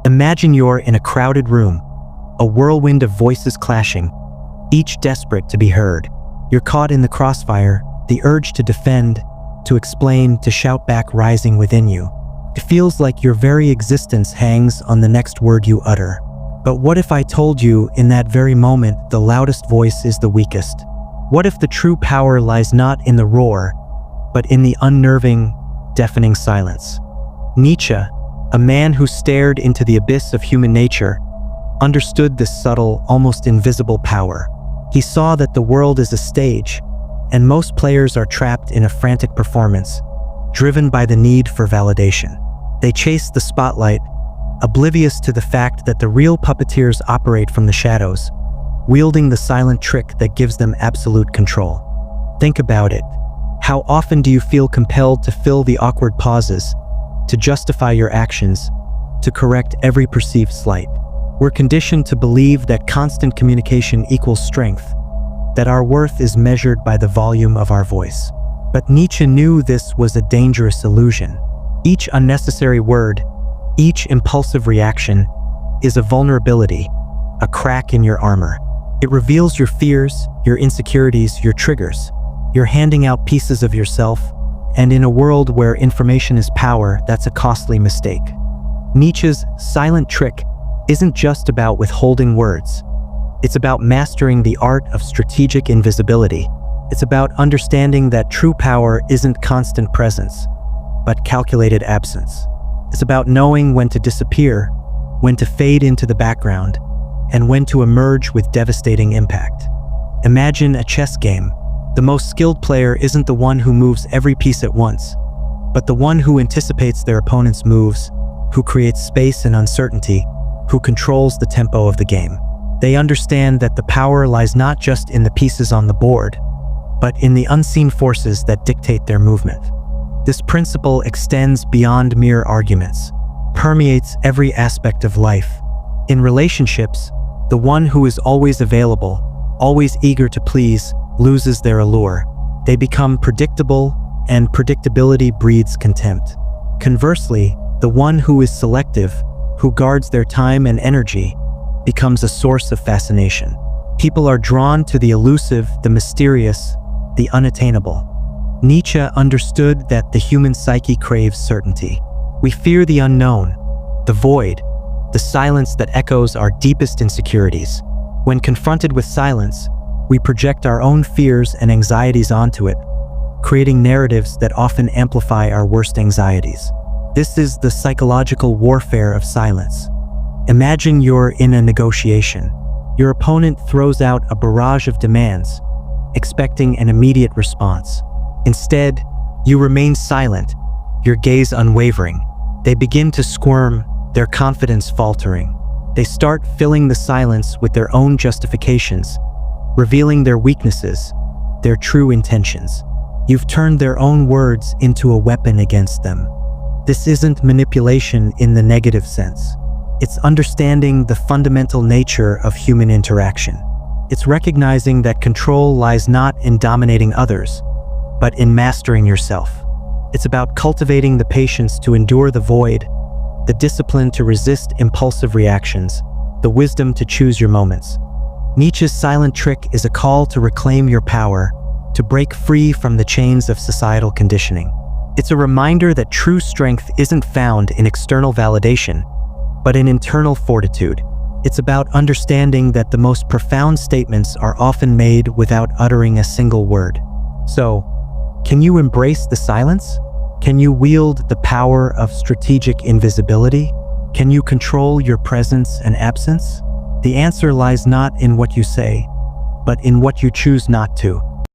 Imagine you're in a crowded room, a whirlwind of voices clashing, each desperate to be heard. You're caught in the crossfire, the urge to defend, to explain, to shout back rising within you. It feels like your very existence hangs on the next word you utter. But what if I told you in that very moment the loudest voice is the weakest? What if the true power lies not in the roar, but in the unnerving, deafening silence? Nietzsche, a man who stared into the abyss of human nature, understood this subtle, almost invisible power. He saw that the world is a stage, and most players are trapped in a frantic performance, driven by the need for validation. They chase the spotlight, oblivious to the fact that the real puppeteers operate from the shadows, wielding the silent trick that gives them absolute control. Think about it. How often do you feel compelled to fill the awkward pauses, to justify your actions, to correct every perceived slight? We're conditioned to believe that constant communication equals strength, that our worth is measured by the volume of our voice. But Nietzsche knew this was a dangerous illusion. Each unnecessary word, each impulsive reaction, is a vulnerability, a crack in your armor. It reveals your fears, your insecurities, your triggers. You're handing out pieces of yourself, and in a world where information is power, that's a costly mistake. Nietzsche's silent trick isn't just about withholding words. It's about mastering the art of strategic invisibility. It's about understanding that true power isn't constant presence, but calculated absence. It's about knowing when to disappear, when to fade into the background, and when to emerge with devastating impact. Imagine a chess game. The most skilled player isn't the one who moves every piece at once, but the one who anticipates their opponent's moves, who creates space and uncertainty, who controls the tempo of the game. They understand that the power lies not just in the pieces on the board, but in the unseen forces that dictate their movement. This principle extends beyond mere arguments, permeates every aspect of life. In relationships, the one who is always available, always eager to please, loses their allure. They become predictable, and predictability breeds contempt. Conversely, the one who is selective, who guards their time and energy, becomes a source of fascination. People are drawn to the elusive, the mysterious, the unattainable. Nietzsche understood that the human psyche craves certainty. We fear the unknown, the void, the silence that echoes our deepest insecurities. When confronted with silence, we project our own fears and anxieties onto it, creating narratives that often amplify our worst anxieties. This is the psychological warfare of silence. Imagine you're in a negotiation. Your opponent throws out a barrage of demands, expecting an immediate response. Instead, you remain silent, your gaze unwavering. They begin to squirm, their confidence faltering. They start filling the silence with their own justifications, revealing their weaknesses, their true intentions. You've turned their own words into a weapon against them. This isn't manipulation in the negative sense. It's understanding the fundamental nature of human interaction. It's recognizing that control lies not in dominating others, but in mastering yourself. It's about cultivating the patience to endure the void, the discipline to resist impulsive reactions, the wisdom to choose your moments. Nietzsche's silent trick is a call to reclaim your power, to break free from the chains of societal conditioning. It's a reminder that true strength isn't found in external validation, but in internal fortitude. It's about understanding that the most profound statements are often made without uttering a single word. So, can you embrace the silence? Can you wield the power of strategic invisibility? Can you control your presence and absence? The answer lies not in what you say, but in what you choose not to.